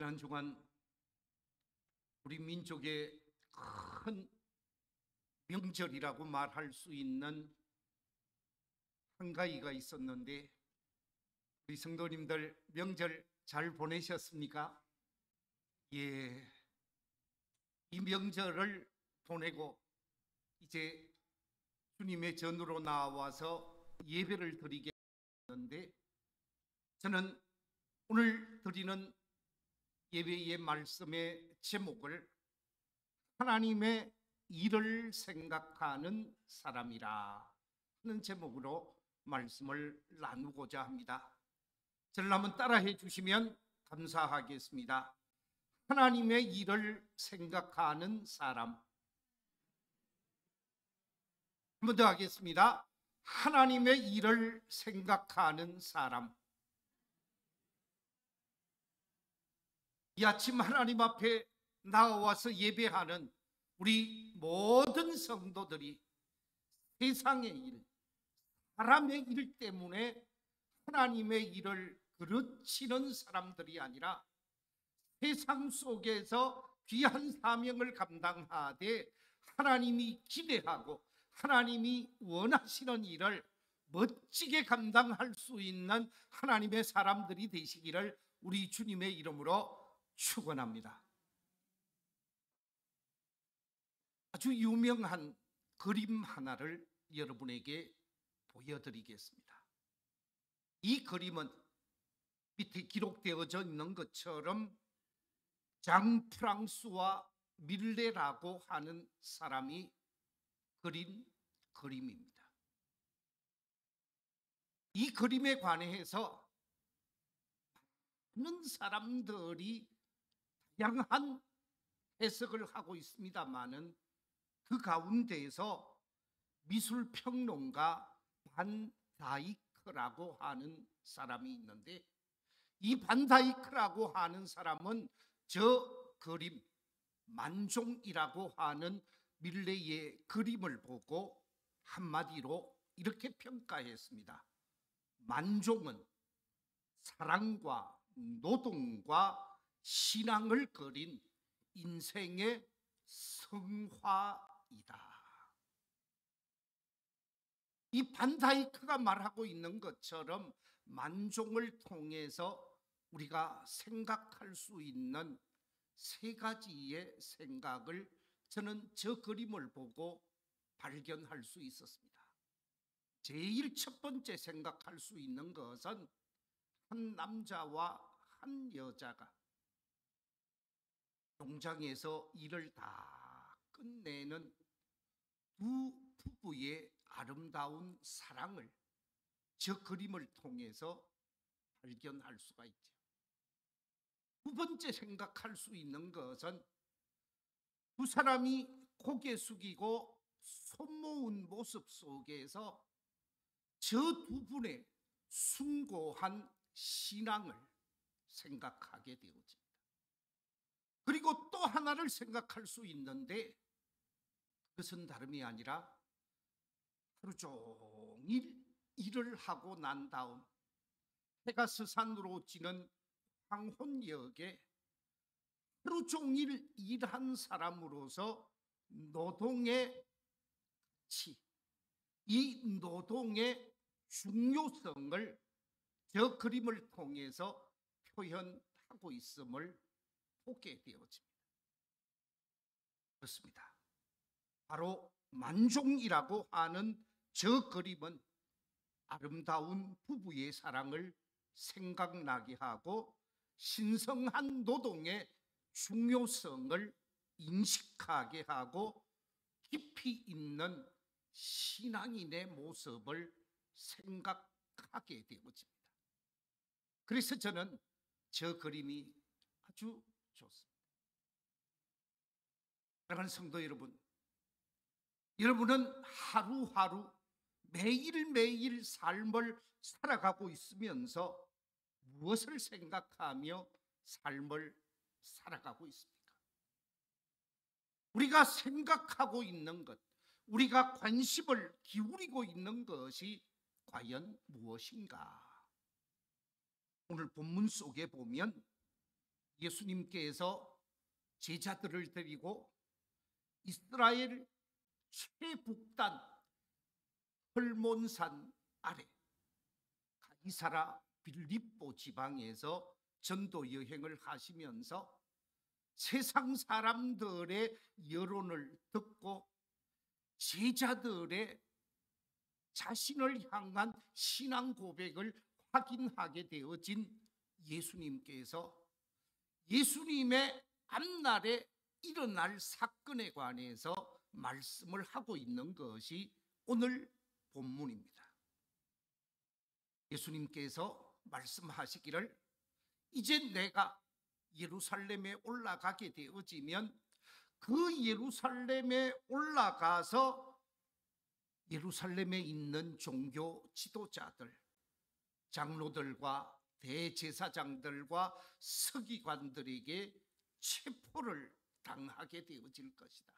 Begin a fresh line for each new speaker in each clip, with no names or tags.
지난 주간 우리 민족의 큰 명절이라고 말할 수 있는 한가위가 있었는데, 우리 성도님들 명절 잘 보내셨습니까? 예, 이 명절을 보내고 이제 주님의 전으로 나와서 예배를 드리게 하는데, 저는 오늘 드리는 예배의 말씀의 제목을 하나님의 일을 생각하는 사람이라 하는 제목으로 말씀을 나누고자 합니다. 저를 한번 따라해 주시면 감사하겠습니다. 하나님의 일을 생각하는 사람. 한 번 더 하겠습니다. 하나님의 일을 생각하는 사람. 이 아침 하나님 앞에 나와서 예배하는 우리 모든 성도들이 세상의 일, 사람의 일 때문에 하나님의 일을 그르치는 사람들이 아니라 세상 속에서 귀한 사명을 감당하되 하나님이 기대하고 하나님이 원하시는 일을 멋지게 감당할 수 있는 하나님의 사람들이 되시기를 우리 주님의 이름으로 축원합니다. 아주 유명한 그림 하나를 여러분에게 보여드리겠습니다. 이 그림은 밑에 기록되어져 있는 것처럼 장 프랑스와 밀레라고 하는 사람이 그린 그림입니다. 이 그림에 관해서 많은 사람들이 다양한 해석을 하고 있습니다만은 그 가운데에서 미술평론가 반 다이크라고 하는 사람이 있는데, 이 반 다이크라고 하는 사람은 저 그림 만종이라고 하는 밀레의 그림을 보고 한마디로 이렇게 평가했습니다. 만종은 사랑과 노동과 신앙을 그린 인생의 성화이다. 이 반다이크가 말하고 있는 것처럼 만종을 통해서 우리가 생각할 수 있는 세 가지의 생각을 저는 저 그림을 보고 발견할 수 있었습니다. 제일 첫 번째 생각할 수 있는 것은 한 남자와 한 여자가 농장에서 일을 다 끝내는 두 부부의 아름다운 사랑을 저 그림을 통해서 발견할 수가 있죠. 두 번째 생각할 수 있는 것은 두 사람이 고개 숙이고 손 모은 모습 속에서 저 두 분의 숭고한 신앙을 생각하게 되어집니다. 그리고 또 하나를 생각할 수 있는데, 그것은 다름이 아니라 하루 종일 일을 하고 난 다음 해가 서산으로 지는 황혼역에 하루 종일 일한 사람으로서 노동의 가치, 이 노동의 중요성을 저 그림을 통해서 표현하고 있음을 보게 되어집니다. 그렇습니다. 바로 만종이라고 하는 저 그림은 아름다운 부부의 사랑을 생각나게 하고 신성한 노동의 중요성을 인식하게 하고 깊이 있는 신앙인의 모습을 생각하게 되어집니다. 그래서 저는 저 그림이 아주 좋습니다. 사랑하는 성도 여러분, 여러분은 하루하루 매일매일 삶을 살아가고 있으면서 무엇을 생각하며 삶을 살아가고 있습니까? 우리가 생각하고 있는 것, 우리가 관심을 기울이고 있는 것이 과연 무엇인가? 오늘 본문 속에 보면 예수님께서 제자들을 데리고 이스라엘 최북단 헐몬산 아래 가이사라 빌립보 지방에서 전도 여행을 하시면서 세상 사람들의 여론을 듣고 제자들의 자신을 향한 신앙 고백을 확인하게 되어진 예수님께서 예수님의 앞날에 일어날 사건에 관해서 말씀을 하고 있는 것이 오늘 본문입니다. 예수님께서 말씀하시기를 이제 내가 예루살렘에 올라가게 되어지면 그 예루살렘에 올라가서 예루살렘에 있는 종교 지도자들, 장로들과 대제사장들과 서기관들에게 체포를 당하게 되어질 것이다.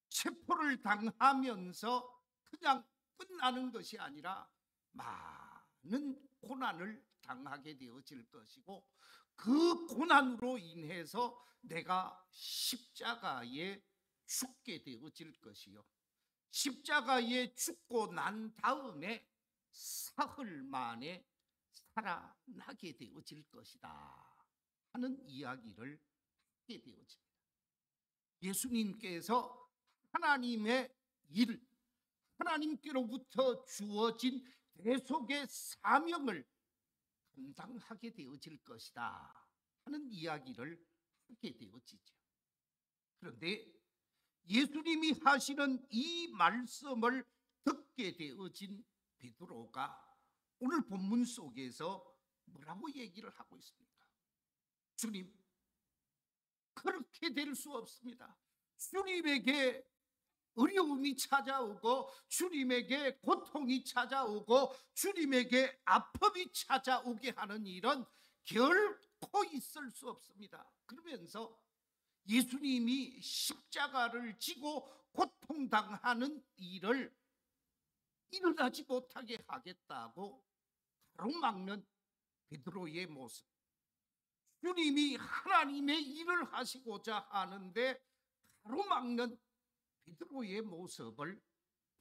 체포를 당하면서 그냥 끝나는 것이 아니라 많은 고난을 당하게 되어질 것이고 그 고난으로 인해서 내가 십자가에 죽게 되어질 것이요 십자가에 죽고 난 다음에 사흘 만에 살아나게 되어질 것이다 하는 이야기를 하게 되어집니다. 예수님께서 하나님의 일, 하나님께로부터 주어진 대속의 사명을 감당하게 되어질 것이다 하는 이야기를 하게 되어지죠. 그런데 예수님이 하시는 이 말씀을 듣게 되어진 베드로가 오늘 본문 속에서 뭐라고 얘기를 하고 있습니까? 주님, 그렇게 될 수 없습니다. 주님에게 어려움이 찾아오고 주님에게 고통이 찾아오고 주님에게 아픔이 찾아오게 하는 일은 결코 있을 수 없습니다. 그러면서 예수님이 십자가를 지고 고통당하는 일을 일어나지 못하게 하겠다고 가로막는 베드로의 모습, 주님이 하나님의 일을 하시고자 하는데 가로막는 베드로의 모습을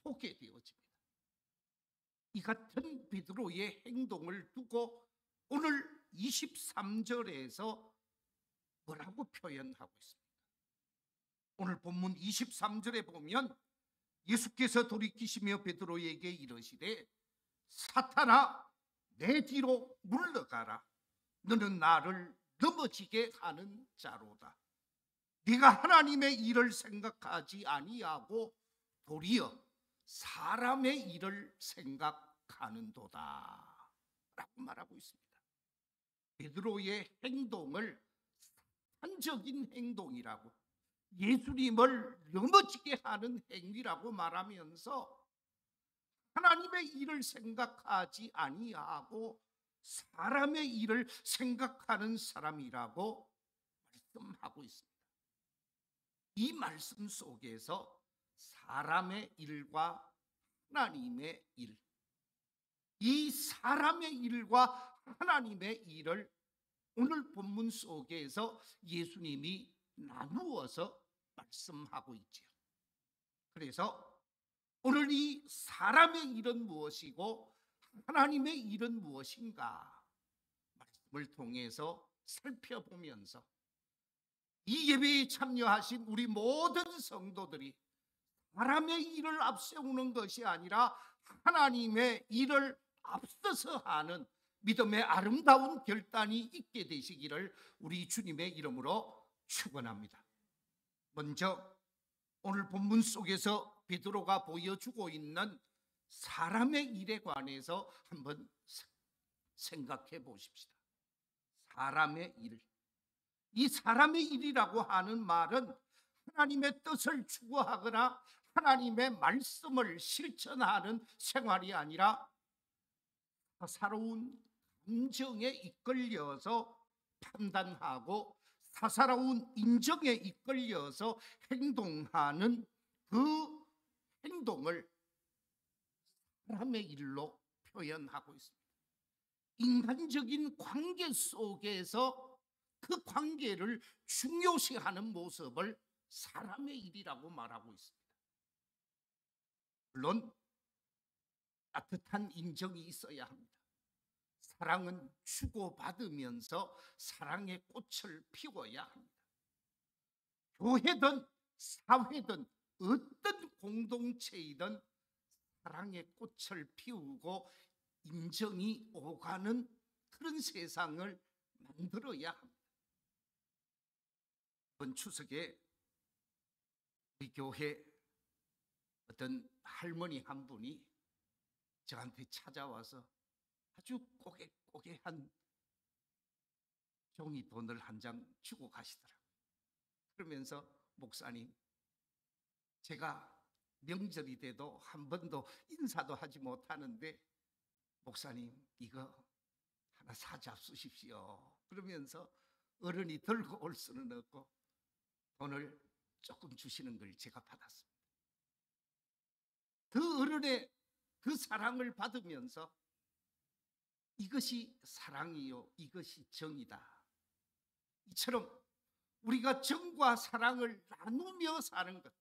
보게 되어집니다. 이 같은 베드로의 행동을 두고 오늘 23절에서 뭐라고 표현하고 있습니까? 오늘 본문 23절에 보면 예수께서 돌이키시며 베드로에게 이르시되 사탄아 내 뒤로 물러가라. 너는 나를 넘어지게 하는 자로다. 네가 하나님의 일을 생각하지 아니하고 도리어 사람의 일을 생각하는도다 라고 말하고 있습니다. 베드로의 행동을 사탄적인 행동이라고, 예수님을 넘어지게 하는 행위라고 말하면서 하나님의 일을 생각하지 아니하고 사람의 일을 생각하는 사람이라고 말씀하고 있습니다. 이 말씀 속에서 사람의 일과 하나님의 일, 이 사람의 일과 하나님의 일을 오늘 본문 속에서 예수님이 나누어서 말씀하고 있지요. 그래서 오늘 이 사람의 일은 무엇이고 하나님의 일은 무엇인가 말씀을 통해서 살펴보면서 이 예배에 참여하신 우리 모든 성도들이 사람의 일을 앞세우는 것이 아니라 하나님의 일을 앞서서 하는 믿음의 아름다운 결단이 있게 되시기를 우리 주님의 이름으로 축원합니다. 먼저 오늘 본문 속에서 베드로가 보여주고 있는 사람의 일에 관해서 한번 생각해 보십시다. 사람의 일, 이 사람의 일이라고 하는 말은 하나님의 뜻을 추구하거나 하나님의 말씀을 실천하는 생활이 아니라 사사로운 감정에 이끌려서 판단하고 사사로운 인정에 이끌려서 행동하는 그 행동을 사람의 일로 표현하고 있습니다. 인간적인 관계 속에서 그 그 관계를 중요시하는 모습을 사람의 일이라고 말하고 있습니다. 물론 따뜻한 인정이 있어야 합니다. 사랑은 주고받으면서 사랑의 꽃을 피워야 합니다. 교회든 사회든 어떤 공동체이든 사랑의 꽃을 피우고 인정이 오가는 그런 세상을 만들어야 합니다. 이번 추석에 우리 교회 어떤 할머니 한 분이 저한테 찾아와서 아주 꼬개꼬개한 종이 돈을 한 장 주고 가시더라고요. 그러면서 목사님, 제가 명절이 돼도 한 번도 인사도 하지 못하는데 목사님 이거 하나 사잡수십시오. 그러면서 어른이 들고 올 수는 없고 돈을 조금 주시는 걸 제가 받았습니다. 그 어른의 그 사랑을 받으면서 이것이 사랑이요, 이것이 정이다. 이처럼 우리가 정과 사랑을 나누며 사는 것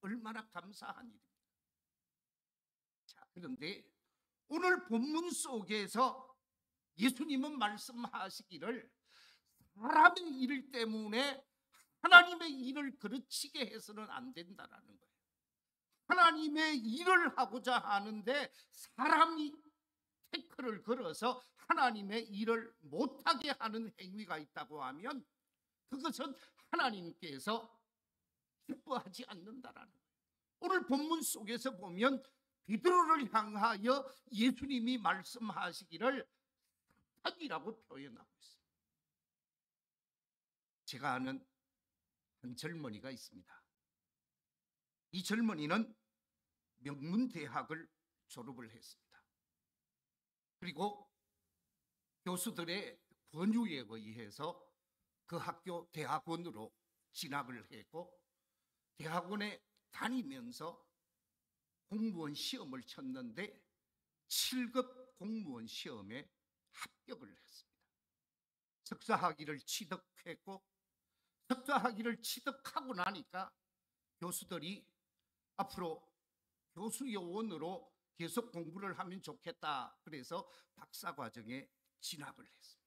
얼마나 감사한 일입니다. 자, 그런데 오늘 본문 속에서 예수님은 말씀하시기를 사람의 일 때문에 하나님의 일을 그르치게 해서는 안 된다라는 거예요. 하나님의 일을 하고자 하는데 사람이 태클을 걸어서 하나님의 일을 못하게 하는 행위가 있다고 하면 그것은 하나님께서 기뻐하지 않는다라는 거예요. 오늘 본문 속에서 보면 베드로를 향하여 예수님이 말씀하시기를 사탄이라고 표현하고 있습니다. 제가 아는 한 젊은이가 있습니다. 이 젊은이는 명문대학을 졸업을 했습니다. 그리고 교수들의 권유에 의해서 그 학교 대학원으로 진학을 했고 대학원에 다니면서 공무원 시험을 쳤는데 7급 공무원 시험에 합격을 했습니다. 석사학위를 취득했고 석사학위를 취득하고 나니까 교수들이 앞으로 교수요원으로 계속 공부를 하면 좋겠다. 그래서 박사과정에 진학을 했습니다.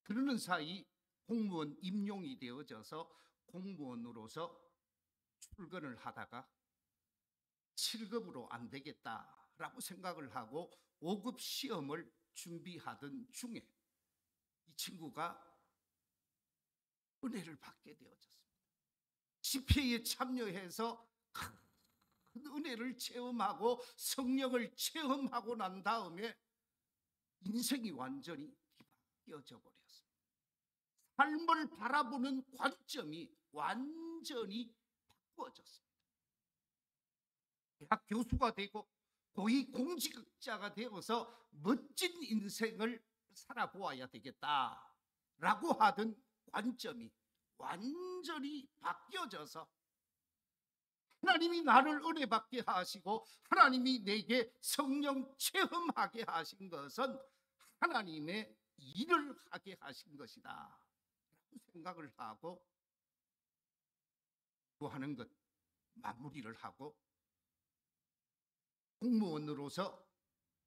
그러는 사이 공무원 임용이 되어져서 공무원으로서 출근을 하다가 7급으로 안 되겠다라고 생각을 하고 5급 시험을 준비하던 중에 이 친구가 은혜를 받게 되어졌습니다. 집회에 참여해서 큰 은혜를 체험하고 성령을 체험하고 난 다음에 인생이 완전히 뒤바뀌어져 버렸습니다. 삶을 바라보는 관점이 완전히 바꾸어졌습니다. 대학 교수가 되고 고위 공직자가 되어서 멋진 인생을 살아보아야 되겠다라고 하던 관점이 완전히 바뀌어져서 하나님이 나를 은혜 받게 하시고 하나님이 내게 성령 체험하게 하신 것은 하나님의 일을 하게 하신 것이다 라고 생각을 하고 하는 것 마무리를 하고 공무원으로서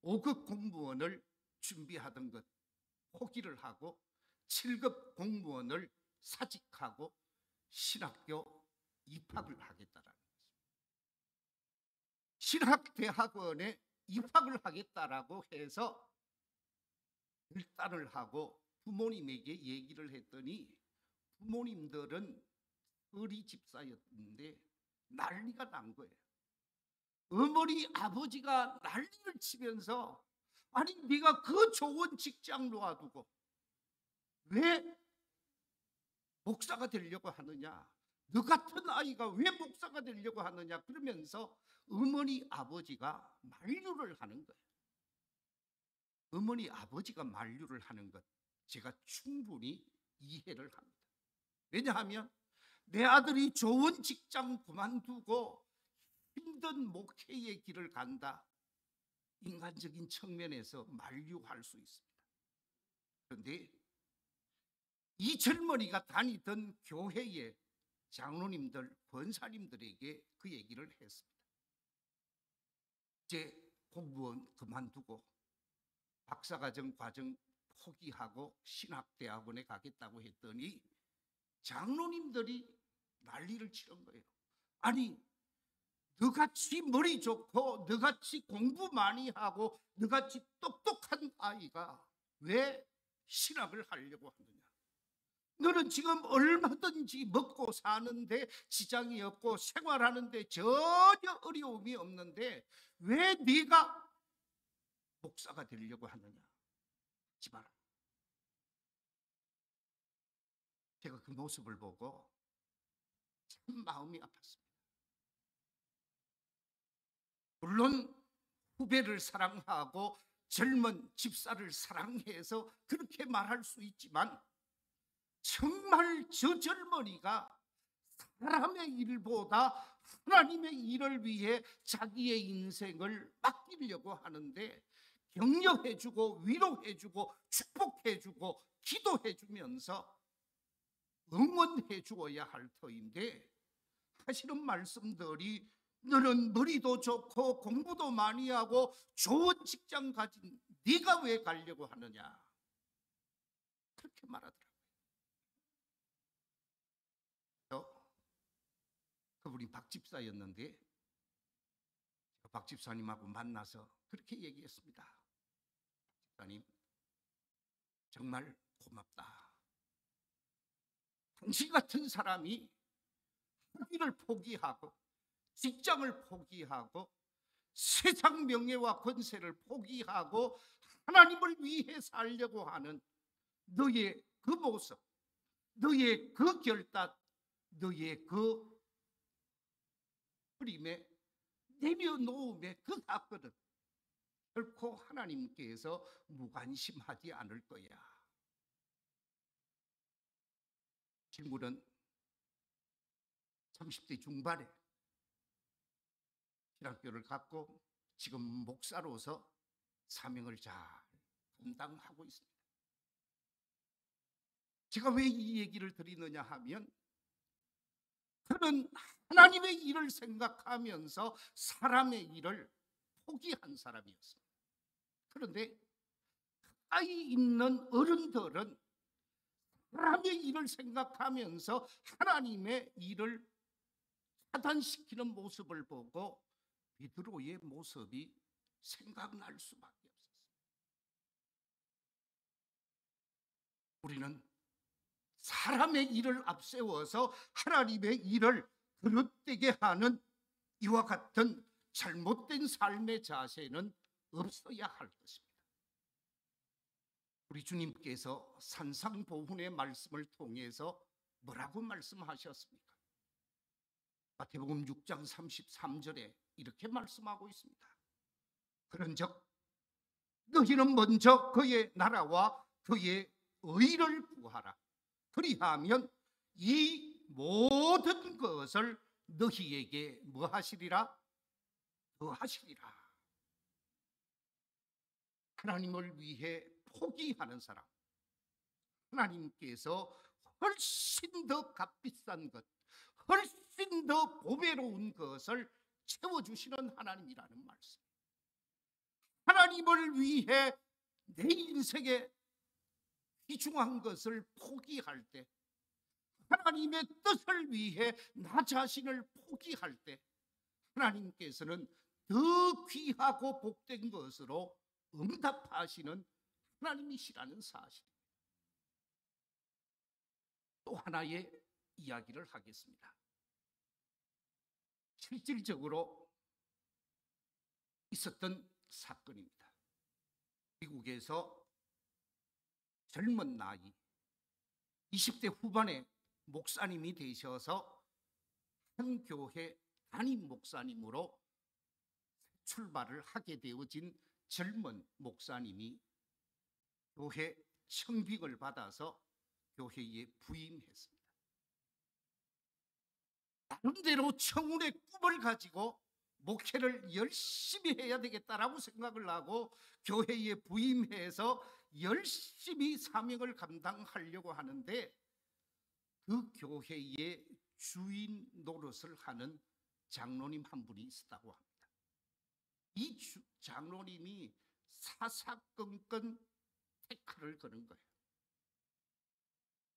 5급 공무원을 준비하던 것 포기를 하고 7급 공무원을 사직하고 신학교 입학을 하겠다라는 것입니다. 신학대학원에 입학을 하겠다라고 해서 결단을 하고 부모님에게 얘기를 했더니 부모님들은 어리집사였는데 난리가 난 거예요. 어머니 아버지가 난리를 치면서 아니 네가 그 좋은 직장 놓아두고 왜 목사가 되려고 하느냐, 너 같은 아이가 왜 목사가 되려고 하느냐 그러면서 어머니 아버지가 만류를 하는 거예요. 어머니 아버지가 만류를 하는 것 제가 충분히 이해를 합니다. 왜냐하면 내 아들이 좋은 직장 그만두고 힘든 목회의 길을 간다. 인간적인 측면에서 만류할 수 있습니다. 그런데 이 젊은이가 다니던 교회의 장로님들, 권사님들에게 그 얘기를 했습니다. 이제 공무원 그만두고 박사과정 과정 포기하고 신학대학원에 가겠다고 했더니 장로님들이 난리를 치는 거예요. 아니, 너같이 머리 좋고 너같이 공부 많이 하고 너같이 똑똑한 아이가 왜 신학을 하려고 하느냐? 너는 지금 얼마든지 먹고 사는데 지장이 없고 생활하는데 전혀 어려움이 없는데 왜 네가 목사가 되려고 하느냐? 하지 마라. 제가 그 모습을 보고 참 마음이 아팠습니다. 물론 후배를 사랑하고 젊은 집사를 사랑해서 그렇게 말할 수 있지만 정말 저 젊은이가 사람의 일보다 하나님의 일을 위해 자기의 인생을 맡기려고 하는데 격려해주고 위로해주고 축복해주고 기도해주면서 응원해주어야 할 터인데 하시는 말씀들이 너는 머리도 좋고 공부도 많이 하고 좋은 직장 가진 네가 왜 가려고 하느냐, 그렇게 말하더라고요. 그분이 박 집사였는데 박 집사님하고 만나서 그렇게 얘기했습니다. 집사님, 정말 고맙다. 당신 같은 사람이 학위를 포기하고 직장을 포기하고 세상 명예와 권세를 포기하고 하나님을 위해 살려고 하는 너의 그 모습, 너의 그 결단, 너의 그 흐림에 내려놓음의 그 사건은 결코 하나님께서 무관심하지 않을 거야. 친구는 30대 중반에 신학교를 갖고 지금 목사로서 사명을 잘 감당하고 있습니다. 제가 왜 이 얘기를 드리느냐 하면 그는 하나님의 일을 생각하면서 사람의 일을 포기한 사람이었습니다. 그런데 가까이 있는 어른들은 사람의 일을 생각하면서 하나님의 일을 차단시키는 모습을 보고 베드로의 모습이 생각날 수밖에 없었어요. 우리는 사람의 일을 앞세워서 하나님의 일을 그릇되게 하는 이와 같은 잘못된 삶의 자세는 없어야 할 것입니다. 우리 주님께서 산상보훈의 말씀을 통해서 뭐라고 말씀하셨습니까? 마태복음 6장 33절에 이렇게 말씀하고 있습니다. 그런즉 너희는 먼저 그의 나라와 그의 의를 구하라. 그리하면 이 모든 것을 너희에게 뭐 하시리라? 더하시리라. 하나님을 위해 포기하는 사람, 하나님께서 훨씬 더 값비싼 것, 훨씬 더 보배로운 것을 채워주시는 하나님이라는 말씀. 하나님을 위해 내 인생에 귀중한 것을 포기할 때, 하나님의 뜻을 위해 나 자신을 포기할 때 하나님께서는 더 귀하고 복된 것으로 응답하시는 하나님이시라는 사실입니다. 또 하나의 이야기를 하겠습니다. 실질적으로 있었던 사건입니다. 미국에서 젊은 나이 20대 후반에 목사님이 되셔서 한 교회 담임 목사님으로 출발을 하게 되어진 젊은 목사님이 교회 청빙을 받아서 교회에 부임했습니다. 나름대로 청운의 꿈을 가지고 목회를 열심히 해야 되겠다라고 생각을 하고 교회에 부임해서 열심히 사명을 감당하려고 하는데 그 교회의 주인 노릇을 하는 장로님 한 분이 있었다고 합니다. 이 장로님이 사사건건 태클을 거는 거예요.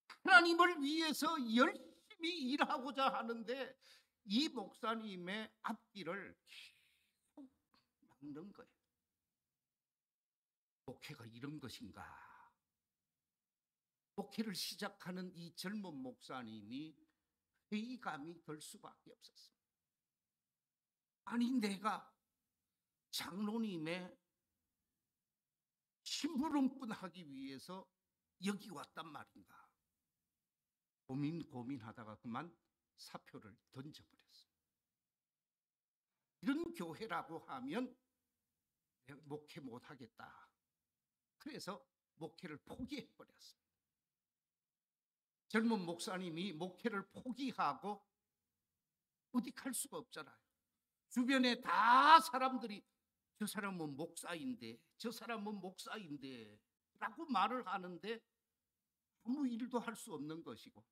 하나님을 위해서 열심히 일하고자 하는데 이 목사님의 앞길을 계속 막는 거예요. 목회가 이런 것인가? 목회를 시작하는 이 젊은 목사님이 회의감이 들 수밖에 없었습니다. 아니, 내가 장로님의 심부름꾼하기 위해서 여기 왔단 말인가? 고민하다가 그만 사표를 던져버렸어요. 이런 교회라고 하면 목회 못하겠다. 그래서 목회를 포기해버렸습니다. 젊은 목사님이 목회를 포기하고 어디 갈 수가 없잖아요. 주변에 다 사람들이 저 사람은 목사인데, 저 사람은 목사인데 라고 말을 하는데 아무 일도 할 수 없는 것이고,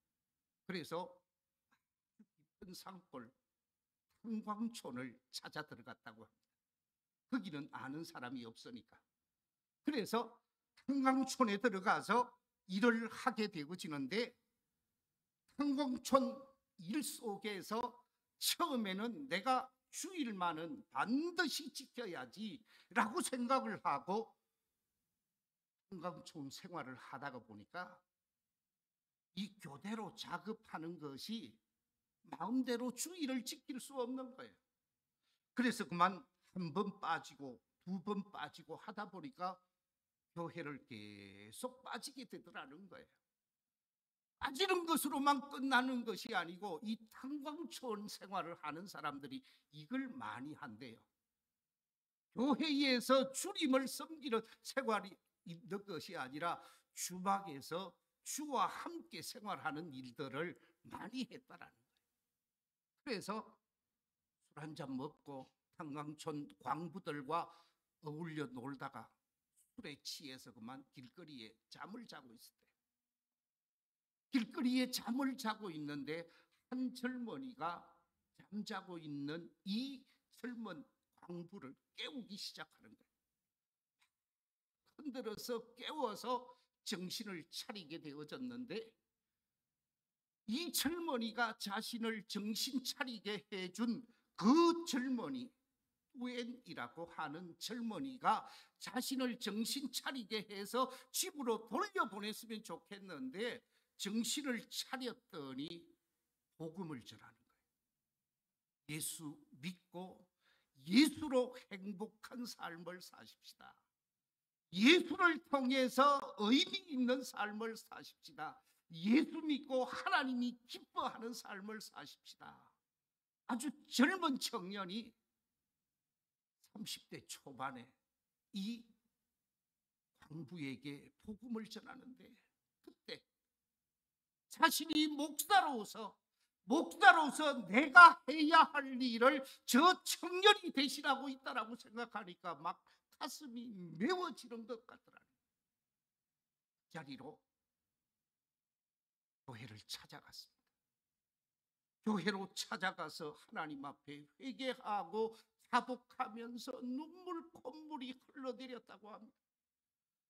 그래서 깊은 산골 탄광촌을 찾아 들어갔다고 합니다. 거기는 아는 사람이 없으니까. 그래서 탄광촌에 들어가서 일을 하게 되어지는데, 탄광촌 일 속에서 처음에는 내가 주일만은 반드시 지켜야지 라고 생각을 하고 탄광촌 생활을 하다가 보니까 이 교대로 작업하는 것이 마음대로 주일을 지킬 수 없는 거예요. 그래서 그만 한 번 빠지고 두 번 빠지고 하다 보니까 교회를 계속 빠지게 되더라는 거예요. 빠지는 것으로만 끝나는 것이 아니고 이 탄광촌 생활을 하는 사람들이 이걸 많이 한대요. 교회에서 주님을 섬기는 생활이 있는 것이 아니라 주막에서 주와 함께 생활하는 일들을 많이 했다라는 거예요. 그래서 술 한잔 먹고 탄광촌 광부들과 어울려 놀다가 술에 취해서 그만 길거리에 잠을 자고 있을 때, 길거리에 잠을 자고 있는데 한 젊은이가 잠자고 있는 이 젊은 광부를 깨우기 시작하는 거예요. 흔들어서 깨워서 정신을 차리게 되어졌는데, 이 젊은이가 자신을 정신 차리게 해준 그 젊은이, 우엔이라고 하는 젊은이가 자신을 정신 차리게 해서 집으로 돌려보냈으면 좋겠는데 정신을 차렸더니 복음을 전하는 거예요. 예수 믿고 예수로 행복한 삶을 사십시다. 예수를 통해서 의미 있는 삶을 사십시다. 예수 믿고 하나님이 기뻐하는 삶을 사십시다. 아주 젊은 청년이 30대 초반에 이 광부에게 복음을 전하는데, 그때 자신이 목사로서 내가 해야 할 일을 저 청년이 대신하고 있다라고 생각하니까 막 가슴이 메워지는 것 같더라고요. 그 자리로 교회를 찾아갔습니다. 교회로 찾아가서 하나님 앞에 회개하고 자복하면서 눈물 콧물이 흘러내렸다고 합니다.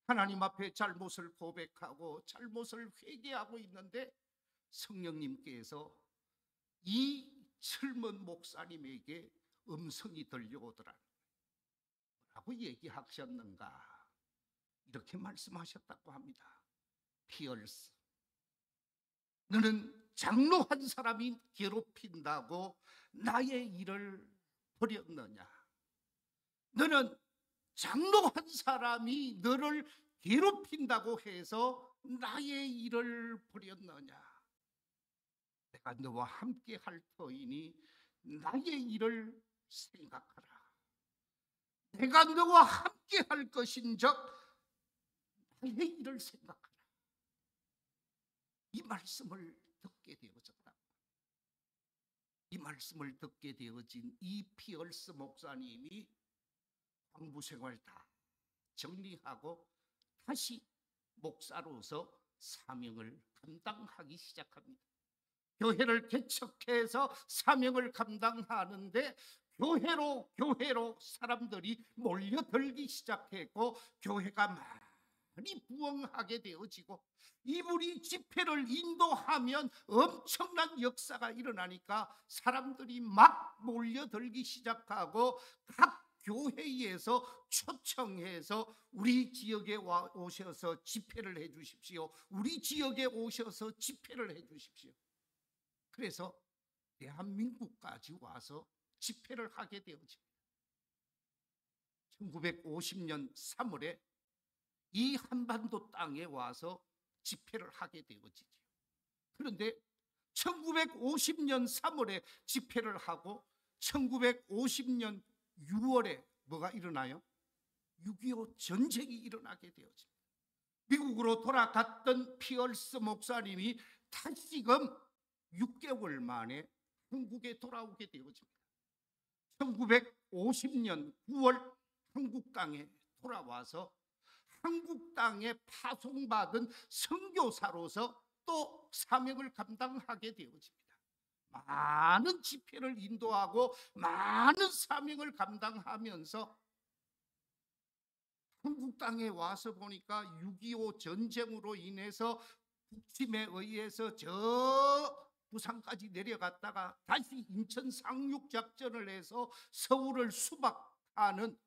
하나님 앞에 잘못을 고백하고 잘못을 회개하고 있는데 성령님께서 이 젊은 목사님에게 음성이 들려오더라. 뭐라고 얘기하셨는가? 이렇게 말씀하셨다고 합니다. 피얼스, 너는 장로 한 사람이 괴롭힌다고 나의 일을 버렸느냐? 너는 장로 한 사람이 너를 괴롭힌다고 해서 나의 일을 버렸느냐? 내가 너와 함께 할 터이니 나의 일을 생각하라. 내가 너와 함께 할 것인즉 나의 일을 생각하라. 이 말씀을 듣게 되어졌다. 이 말씀을 듣게 되어진 이 피얼스 목사님이 광부 생활 다 정리하고 다시 목사로서 사명을 감당하기 시작합니다. 교회를 개척해서 사명을 감당하는데 교회로 사람들이 몰려들기 시작했고 교회가 많이 부흥하게 되어지고 이분이 집회를 인도하면 엄청난 역사가 일어나니까 사람들이 막 몰려들기 시작하고 각 교회에서 초청해서 우리 지역에 오셔서 집회를 해 주십시오. 우리 지역에 오셔서 집회를 해 주십시오. 그래서 대한민국까지 와서 집회를 하게 되어집니다. 1950년 3월에 이 한반도 땅에 와서 집회를 하게 되어지죠. 그런데 1950년 3월에 집회를 하고 1950년 6월에 뭐가 일어나요? 6.25 전쟁이 일어나게 되어집니다. 미국으로 돌아갔던 피얼스 목사님이 다시금 6개월 만에 한국에 돌아오게 되어집니다. 1950년 9월 한국 땅에 돌아와서 한국 땅에 파송받은 선교사로서 또 사명을 감당하게 되어집니다. 많은 집회를 인도하고 많은 사명을 감당하면서 한국 땅에 와서 보니까 6.25 전쟁으로 인해서 북침에 의해서 저 부산까지 내려갔다가 다시 인천 상륙 작전을 해서 서울을 수박하는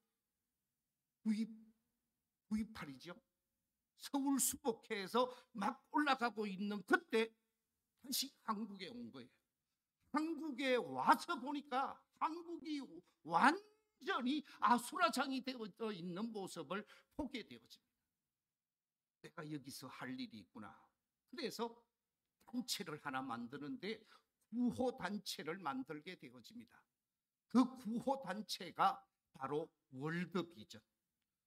9.28이죠. 서울 수복해서 막 올라가고 있는 그때 다시 한국에 온 거예요. 한국에 와서 보니까 한국이 완전히 아수라장이 되어 있는 모습을 보게 되어집니다. 내가 여기서 할 일이 있구나. 그래서 단체를 하나 만드는데 구호단체를 만들게 되어집니다. 그 구호단체가 바로 월드비전.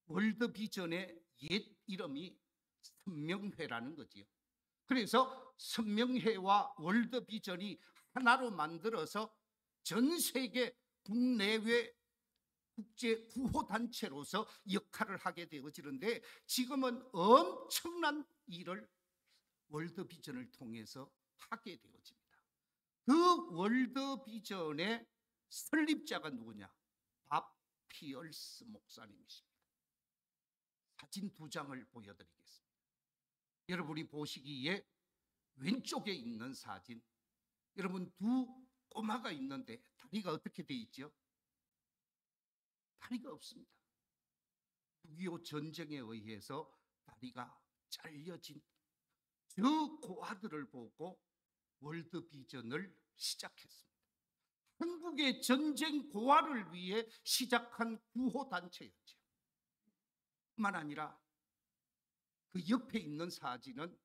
월드비전의 옛 이름이 선명회라는 거지요. 그래서 선명회와 월드비전이 하나로 만들어서 전 세계 국내외 국제 구호단체로서 역할을 하게 되어지는데 지금은 엄청난 일을 월드비전을 통해서 하게 되어집니다. 그 월드비전의 설립자가 누구냐? 밥 피얼스 목사님이십니다. 사진 2장을 보여드리겠습니다. 여러분이 보시기에 왼쪽에 있는 사진, 여러분 두 꼬마가 있는데 다리가 어떻게 돼 있죠? 다리가 없습니다. 6.25 전쟁에 의해서 다리가 잘려진 저 고아들을 보고 월드비전을 시작했습니다. 한국의 전쟁 고아를 위해 시작한 구호단체였죠. 뿐만 아니라 그 옆에 있는 사진은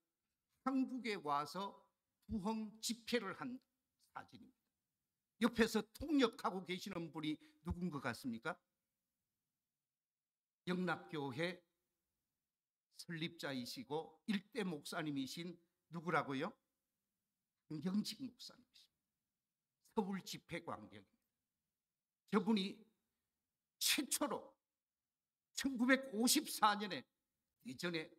한국에 와서 부흥 집회를 한 사진입니다. 옆에서 통역하고 계시는 분이 누군 것 같습니까? 영락교회 설립자이시고 일대 목사님이신 누구라고요? 광경직 목사님이십니다. 서울 집회 광경입니다. 저분이 최초로 1954년에 예전에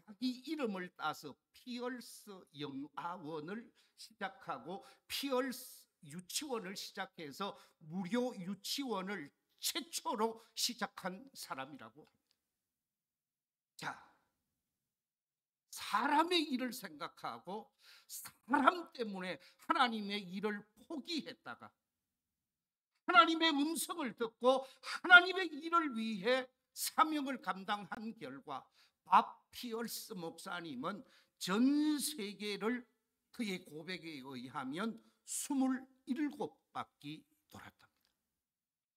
자기 이름을 따서 피얼스 영아원을 시작하고 피얼스 유치원을 시작해서 무료 유치원을 최초로 시작한 사람이라고 합니다. 자, 사람의 일을 생각하고 사람 때문에 하나님의 일을 포기했다가 하나님의 음성을 듣고 하나님의 일을 위해 사명을 감당한 결과 밥 피얼스 목사님은 전 세계를 그의 고백에 의하면 27바퀴 돌았답니다.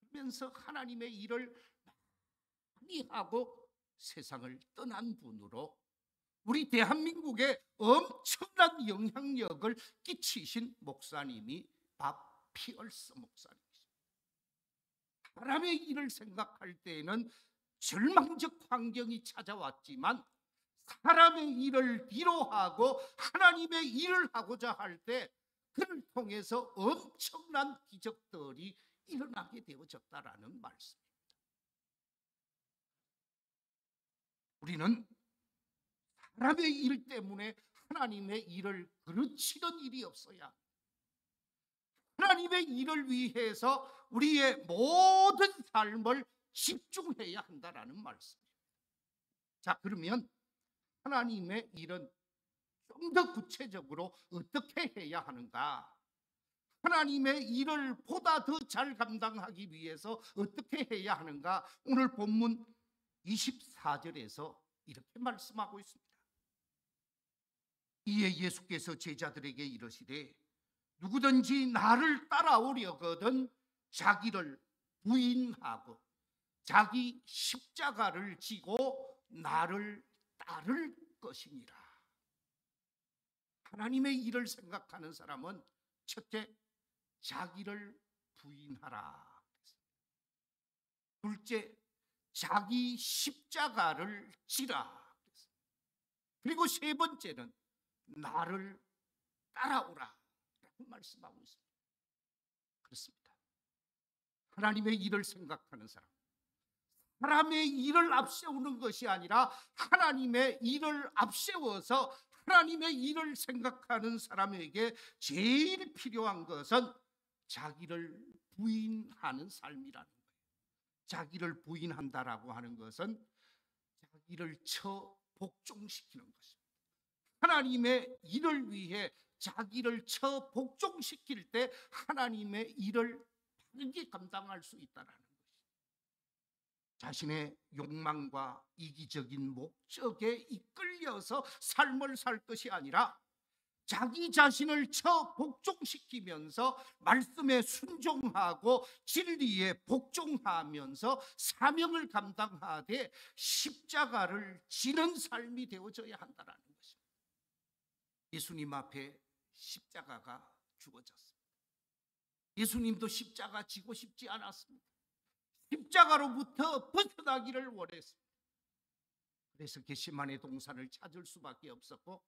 그러면서 하나님의 일을 많이 하고 세상을 떠난 분으로 우리 대한민국에 엄청난 영향력을 끼치신 목사님이 밥 피얼스 목사님이십니다. 사람의 일을 생각할 때에는 절망적 환경이 찾아왔지만 사람의 일을 뒤로하고 하나님의 일을 하고자 할 때 그를 통해서 엄청난 기적들이 일어나게 되어졌다라는 말씀입니다. 우리는 사람의 일 때문에 하나님의 일을 그르치는 일이 없어야 하나님의 일을 위해서 우리의 모든 삶을 집중해야 한다라는 말씀입니다. 자, 그러면 하나님의 일은 좀 더 구체적으로 어떻게 해야 하는가? 하나님의 일을 보다 더 잘 감당하기 위해서 어떻게 해야 하는가? 오늘 본문 24절에서 이렇게 말씀하고 있습니다. 이에 예수께서 제자들에게 이르시되 누구든지 나를 따라오려거든 자기를 부인하고 자기 십자가를 지고 나를 따를 것이니라. 하나님의 일을 생각하는 사람은 첫째, 자기를 부인하라. 둘째, 자기 십자가를 지라. 그리고 세 번째는 나를 따라오라 라고 말씀하고 있습니다. 그렇습니다. 하나님의 일을 생각하는 사람, 사람의 일을 앞세우는 것이 아니라 하나님의 일을 앞세워서 하나님의 일을 생각하는 사람에게 제일 필요한 것은 자기를 부인하는 삶이라는 거예요. 자기를 부인한다라고 하는 것은 자기를 복종시키는 것입니다. 하나님의 일을 위해 자기를 복종시킬 때 하나님의 일을 바르게 감당할 수 있다는 것입니다. 자신의 욕망과 이기적인 목적에 이끌려서 삶을 살 것이 아니라 자기 자신을 복종시키면서 말씀에 순종하고 진리에 복종하면서 사명을 감당하되 십자가를 지는 삶이 되어져야 한다는 것입니다. 예수님 앞에 십자가가 주어졌습니다. 예수님도 십자가 지고 싶지 않았습니다. 십자가로부터 벗어나기를 원했습니다. 그래서 겟세마네 동산을 찾을 수밖에 없었고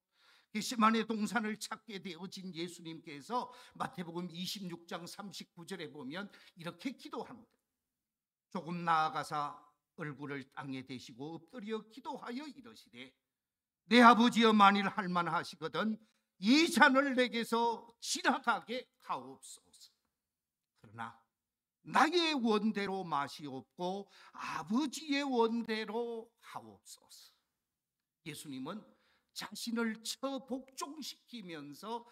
겟세마네 동산을 찾게 되어진 예수님께서 마태복음 26장 39절에 보면 이렇게 기도합니다. 조금 나아가사 얼굴을 땅에 대시고 엎드려 기도하여 이르시되 내 아버지여 만일 할만하시거든 이 잔을 내게서 지나가게 하옵소서. 그러나 나의 원대로 마시옵고 아버지의 원대로 하옵소서. 예수님은 자신을 복종시키면서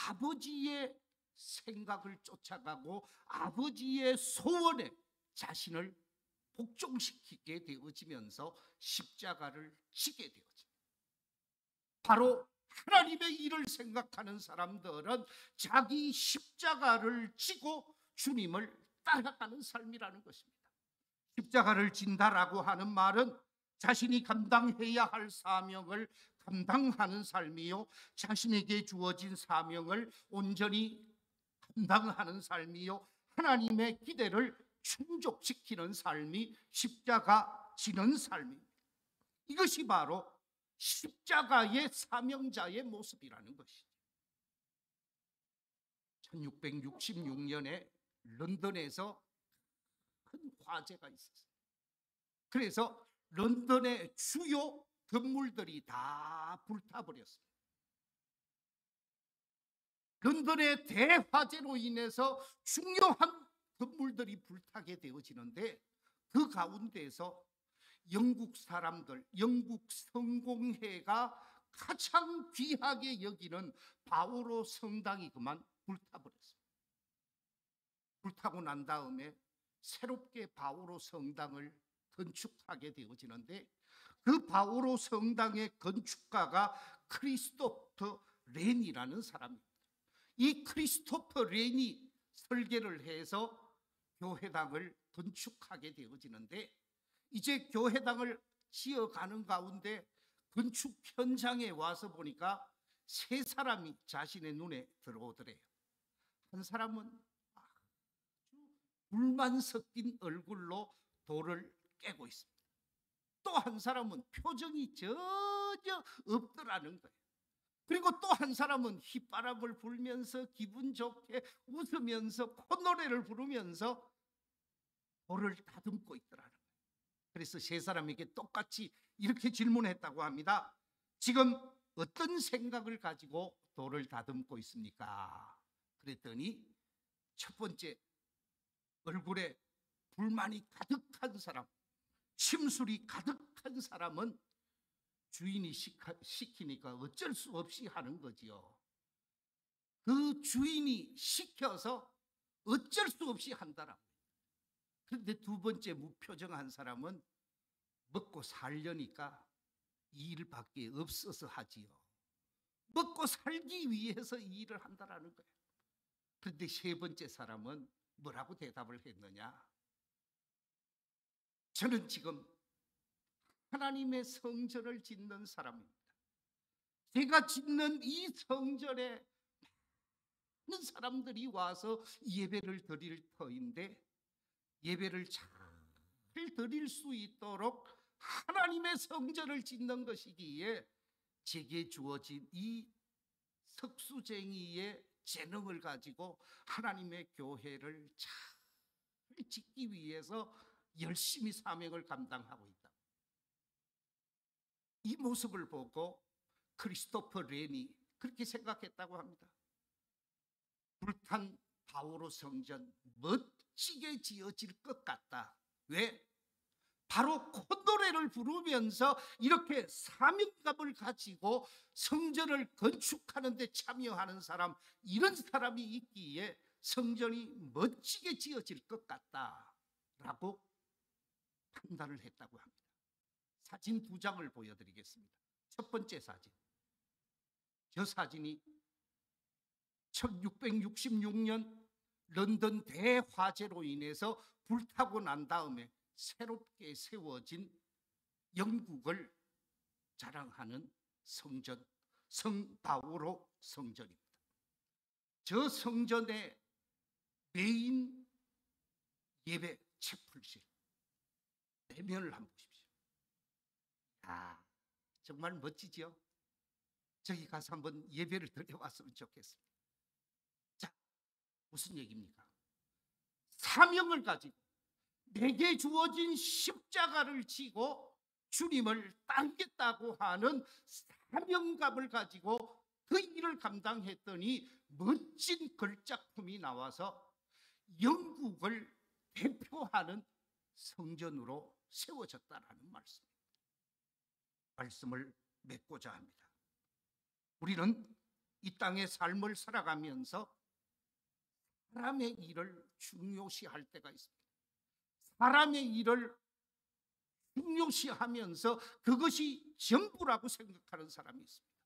아버지의 생각을 쫓아가고 아버지의 소원에 자신을 복종시키게 되어지면서 십자가를 지게 되어집니다. 바로 하나님의 일을 생각하는 사람들은 자기 십자가를 지고 주님을 따라가는 삶이라는 것입니다. 십자가를 진다라고 하는 말은 자신이 감당해야 할 사명을 감당하는 삶이요, 자신에게 주어진 사명을 온전히 감당하는 삶이요, 하나님의 기대를 충족시키는 삶이 십자가 지는 삶입니다. 이것이 바로 십자가의 사명자의 모습이라는 것이죠. 1666년에 런던에서 큰 화재가 있었어요. 그래서 런던의 주요 건물들이 다 불타버렸습니다. 런던의 대화재로 인해서 중요한 건물들이 불타게 되어지는데 그 가운데서 영국 사람들, 영국 성공회가 가장 귀하게 여기는 바오로 성당이 그만 불타버렸습니다. 불타고 난 다음에 새롭게 바오로 성당을 건축하게 되어지는데 그 바오로 성당의 건축가가 크리스토퍼 렌이라는 사람입니다. 이 크리스토퍼 렌이 설계를 해서 교회당을 건축하게 되어지는데 이제 교회당을 지어가는 가운데 건축 현장에 와서 보니까 세 사람이 자신의 눈에 들어오더래요. 한 사람은 불만 섞인 얼굴로 돌을 깨고 있습니다. 또 한 사람은 표정이 전혀 없더라는 거예요. 그리고 또 한 사람은 휘바람을 불면서 기분 좋게 웃으면서 콧노래를 부르면서 돌을 다듬고 있더라는 거예요. 그래서 세 사람에게 똑같이 이렇게 질문했다고 합니다. 지금 어떤 생각을 가지고 돌을 다듬고 있습니까? 그랬더니 첫 번째, 얼굴에 불만이 가득한 사람, 심술이 가득한 사람은 주인이 시키니까 어쩔 수 없이 하는 거지요. 그 주인이 시켜서 어쩔 수 없이 한다라고. 그런데 두 번째 무표정한 사람은 먹고 살려니까 일밖에 없어서 하지요. 먹고 살기 위해서 이 일을 한다라는 거예요. 그런데 세 번째 사람은 뭐라고 대답을 했느냐? 저는 지금 하나님의 성전을 짓는 사람입니다. 제가 짓는 이 성전에 많은 사람들이 와서 예배를 드릴 터인데 예배를 잘 드릴 수 있도록 하나님의 성전을 짓는 것이기에 제게 주어진 이 석수쟁이의 재능을 가지고 하나님의 교회를 잘 짓기 위해서 열심히 사명을 감당하고 있다. 이 모습을 보고 크리스토퍼 렌이 그렇게 생각했다고 합니다. 불탄 바오로 성전 멋지게 지어질 것 같다. 왜? 바로 콧노래를 부르면서 이렇게 사명감을 가지고 성전을 건축하는 데 참여하는 사람, 이런 사람이 있기에 성전이 멋지게 지어질 것 같다라고 판단을 했다고 합니다. 사진 두 장을 보여드리겠습니다. 첫 번째 사진. 저 사진이 1666년 런던 대화재로 인해서 불타고 난 다음에 새롭게 세워진 영국을 자랑하는 성전, 성바오로 성전입니다. 저 성전의 메인 예배 채플실 내면을 한번 보십시오. 정말 멋지죠? 저기 가서 한번 예배를 드려왔으면 좋겠습니다. 자, 무슨 얘기입니까? 사명을 가지고 내게 주어진 십자가를 지고 주님을 따르겠다고 하는 사명감을 가지고 그 일을 감당했더니 멋진 걸작품이 나와서 영국을 대표하는 성전으로 세워졌다라는 말씀을 맺고자 합니다. 우리는 이 땅의 삶을 살아가면서 사람의 일을 중요시할 때가 있습니다. 사람의 일을 중요시하면서 그것이 전부라고 생각하는 사람이 있습니다.